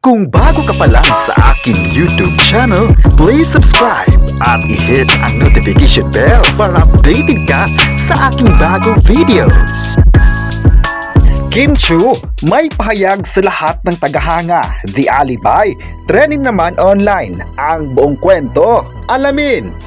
Kung bago ka pa lang sa aking YouTube channel, please subscribe at i-hit ang notification bell para updated ka sa aking bagong videos. Kim Chiu, may pahayag sa lahat ng tagahanga. The Alibi, trending naman online. Ang buong kwento, alamin!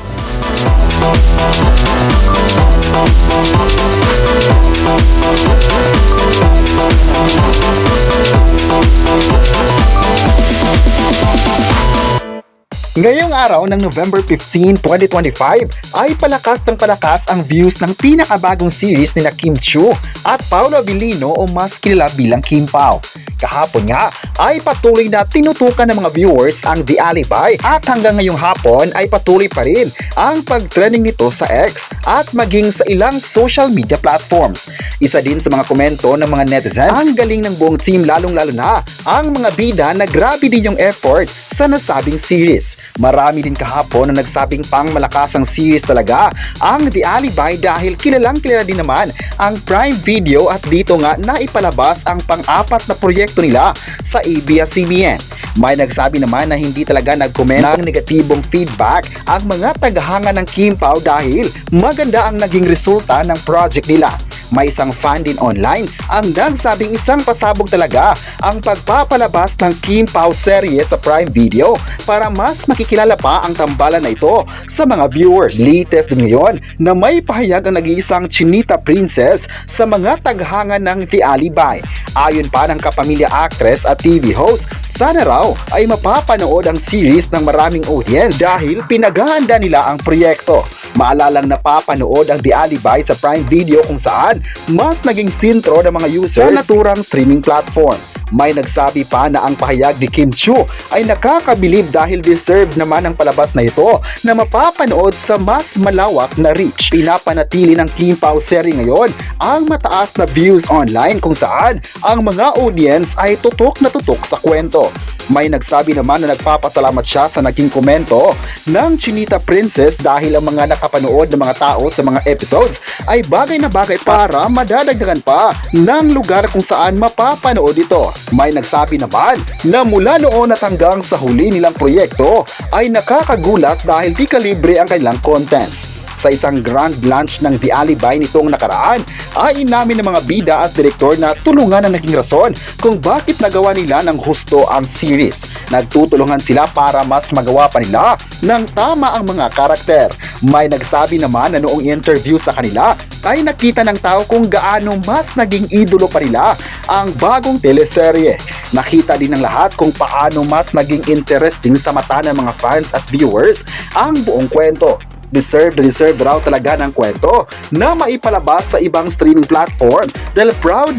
Ngayong araw ng November 15, 2025 ay palakas ng palakas ang views ng pinakabagong series ni Kim Chiu at Paolo Abilino o mas kilala bilang Kim Pao. Kahapon nga ay patuloy na tinutukan ng mga viewers ang The Alibi at hanggang ngayong hapon ay patuloy pa rin ang pag-trending nito sa X at maging sa ilang social media platforms. Isa din sa mga komento ng mga netizens, ang galing ng buong team lalong-lalo na ang mga bida na grabe din yung effort sa nasabing series. Marami din kahapon na nagsabing pang malakas ang series talaga ang The Alibi dahil kilalang kilala din naman ang Prime Video at dito nga naipalabas ang pang-apat na proyekto nila sa ABS-CBN. May nagsabi naman na hindi talaga nag-comment ng negatibong feedback ang mga tagahanga ng Kim Pao dahil maganda ang naging resulta ng project nila. May isang fan din online ang nagsabing isang pasabog talaga ang pagpapalabas ng Kim Pao serye sa Prime Video para mas makikilala pa ang tambalan na ito sa mga viewers. Latest din ngayon na may pahayag ang nag-iisang Chinita Princess sa mga taghanga ng The Alibi. Ayon pa ng kapamilya actress at TV host, sana raw ay mapapanood ang series ng maraming audience dahil pinaghahanda nila ang proyekto. Maalalang napapanood ang The Alibi sa Prime Video kung saan mas naging sintro ng mga users sa naturang streaming platform. May nagsabi pa na ang pahayag ni Kim Chiu ay nakakabilib dahil deserve naman ang palabas na ito na mapapanood sa mas malawak na reach. Pinapanatili ng Kim Pao series ngayon ang mataas na views online kung saan ang mga audience ay tutok na tutok sa kwento. May nagsabi naman na nagpapasalamat siya sa naging komento ng Chinita Princess dahil ang mga nakapanood ng mga tao sa mga episodes ay bagay na bagay para madadagdagan pa ng lugar kung saan mapapanood ito. May nagsabi naman na mula noon at hanggang sa huli nilang proyekto ay nakakagulat dahil di kalibre ang kanilang contents. Sa isang grand launch ng The Alibi nitong nakaraan ay inamin ng mga bida at direktor na tulungan ang naging rason kung bakit nagawa nila ng husto ang series. Nagtutulungan sila para mas magawa pa nila ng tama ang mga karakter. May nagsabi naman na noong interview sa kanila ay nakita ng tao kung gaano mas naging idolo pa nila ang bagong teleserye. Nakita din ng lahat kung paano mas naging interesting sa mata ng mga fans at viewers ang buong kwento. Deserve raw talaga ng kwento na maipalabas sa ibang streaming platform dahil proud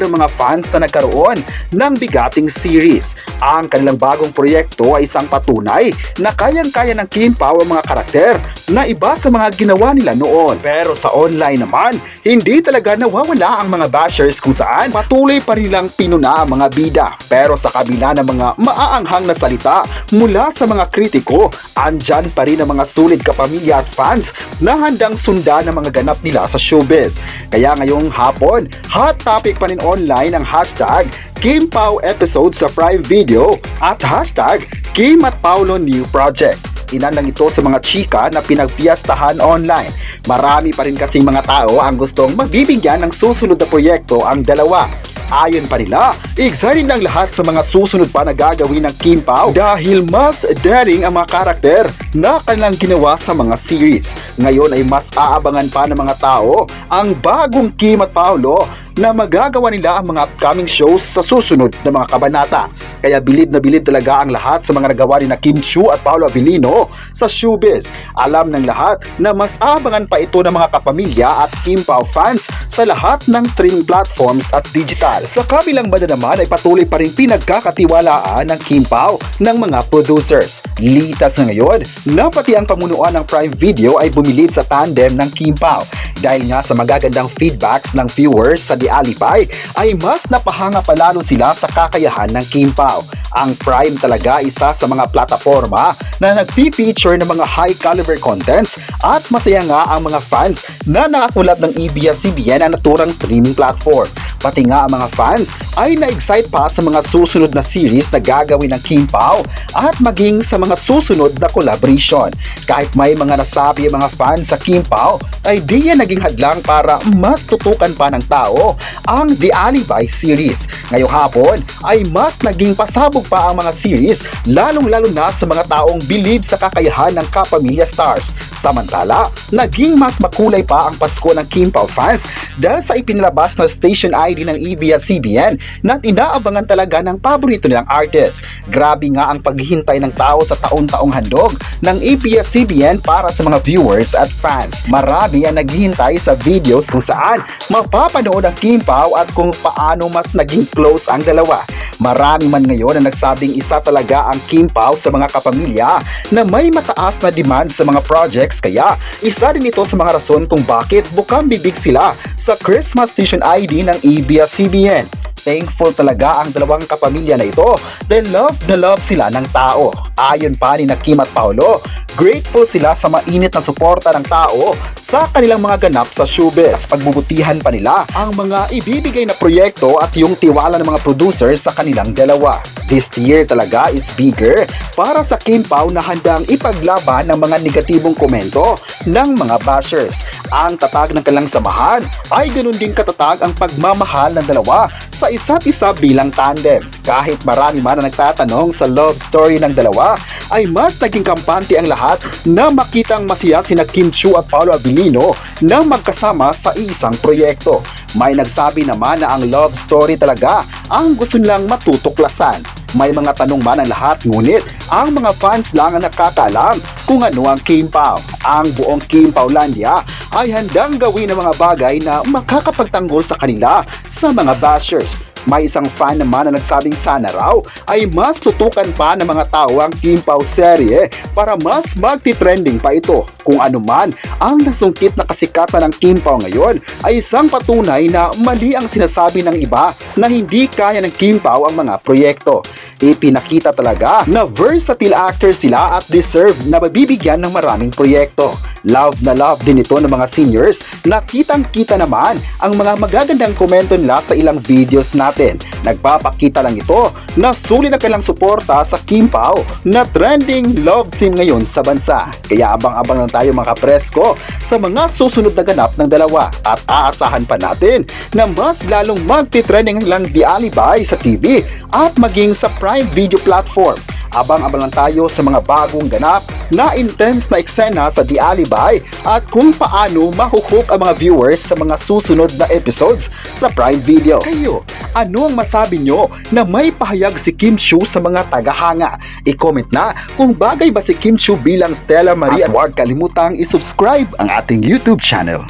ang mga fans na nagkaroon ng bigating series. Ang kanilang bagong proyekto ay isang patunay na kayang-kaya ng Kim Pao ang mga karakter na iba sa mga ginawa nila noon. Pero sa online naman, hindi talaga nawawala ang mga bashers kung saan patuloy pa rin lang pinuna ang mga bida. Pero sa kabila ng mga maaanghang na salita mula sa mga kritiko, andyan pa rin ang mga sulit kapamilya at fans na handang sundan ang mga ganap nila sa showbiz. Kaya ngayong hapon, hot topic pa rin online ang hashtag Kim Pao episode sa Prime Video at hashtag Kim at Paolo New Project. Ilan lang ito sa mga chika na pinagpiyastahan online. Marami pa rin kasing mga tao ang gustong magbibigyan ng susunod na proyekto ang dalawa. Ayon pa nila, excited ng lahat sa mga susunod pa na gagawin ng Kim Pao dahil mas daring ang mga karakter na kanilang ginawa sa mga series. Ngayon ay mas aabangan pa ng mga tao ang bagong Kim at Paolo na magagawa nila ang mga upcoming shows sa susunod na mga kabanata. Kaya bilib na bilib talaga ang lahat sa mga nagawa ni Kim Chiu at Paolo Abilino sa showbiz. Alam ng lahat na mas aabangan pa ito ng mga kapamilya at Kim Pao fans sa lahat ng streaming platforms at digital. Sa kabilang banda naman ay patuloy pa rin pinagkakatiwalaan ng Kim Pao ng mga producers. Litas na ngayon na pati ang pamunuan ng Prime Video ay bumilib sa tandem ng Kim Pao. Dahil nga sa magagandang feedbacks ng viewers sa The Alibi ay mas napahanga pa lalo sila sa kakayahan ng Kim Pao. Ang Prime talaga isa sa mga plataforma na nagpi-feature ng mga high caliber contents at masaya nga ang mga fans na nakakulab ng ABS-CBN ang naturang streaming platform. Pati nga ang mga fans ay na-excite pa sa mga susunod na series na gagawin ng Kim Pao at maging sa mga susunod na collaboration. Kahit may mga nasabi ang mga fans sa Kim Pao, ay di yan naging hadlang para mas tutukan pa ng tao ang The Alibi series. Ngayong hapon ay mas naging pasabog pa ang mga series, lalong-lalo na sa mga taong believe sa kakayahan ng kapamilya stars. Samantala, naging mas makulay pa ang Pasko ng Kim Pao fans dahil sa ipinalabas na station ID ng ABS-CBN na inaabangan talaga ng paborito nilang artist. Grabe nga ang paghihintay ng tao sa taon-taong handog ng ABS-CBN para sa mga viewers at fans. Marami ang naghihintay sa videos kung saan mapapanood ang Kim Pao at kung paano mas naging close ang dalawa. Marami man ngayon ang nagsabing isa talaga ang Kim Pao sa mga kapamilya na may mataas na demand sa mga projects, kaya isa din ito sa mga rason kung bakit bukang bibig sila sa Christmas station ID ng ABS-CBN. Thankful talaga ang dalawang kapamilya na ito dahil love na love sila ng tao. Ayon pa ni Kim at Paolo, grateful sila sa mainit na suporta ng tao sa kanilang mga ganap sa showbiz. Pagbubutihan pa nila ang mga ibibigay na proyekto at yung tiwala ng mga producers sa kanilang dalawa. This year talaga is bigger para sa Kim Pao na handang ipaglaban ng mga negatibong komento ng mga bashers. Ang tatag ng kanilang samahan ay ganun din katatag ang pagmamahal ng dalawa sa isa't isa bilang tandem. Kahit marami man ang nagtatanong sa love story ng dalawa, ay mas naging kampante ang lahat na makitang masaya sina Kim Chiu at Paolo Abilino na magkasama sa isang proyekto. May nagsabi naman na ang love story talaga ang gusto nilang matutuklasan. May mga tanong man ang lahat, ngunit ang mga fans lang ang nakakaalam kung ano ang Kim Pao. Ang buong Kim Paolandia ay handang gawin ng mga bagay na makakapagtanggol sa kanila sa mga bashers. May isang fan naman na nagsabing sana raw ay mas tutukan pa ng mga tao ang Kim Pao serye para mas magti-trending pa ito. Kung ano man ang nasungkit na kasikatan ng Kim Pao ngayon ay isang patunay na mali ang sinasabi ng iba na hindi kaya ng Kim Pao ang mga proyekto. Ipinakita talaga na versatile actor sila at deserve na mabibigyan ng maraming proyekto. Love na love din ito ng mga seniors na kitang-kita naman ang mga magagandang komento nila sa ilang videos natin. Nagpapakita lang ito na sulit na kailang suporta sa Kim Pao na trending love team ngayon sa bansa. Kaya abang-abang lang tayo mga presko sa mga susunod na ganap ng dalawa at aasahan pa natin na mas lalong magti-trending lang The Alibi sa TV at maging sa Prime Video platform. Abang-abang lang tayo sa mga bagong ganap na intense na eksena sa The Alibi at kung paano mahuhook ang mga viewers sa mga susunod na episodes sa Prime Video. Kayo, ano ang masabi nyo na may pahayag si Kim Chiu sa mga tagahanga? I-comment na kung bagay ba si Kim Chiu bilang Stella Marie at huwag kalimutang i-subscribe ang ating YouTube channel.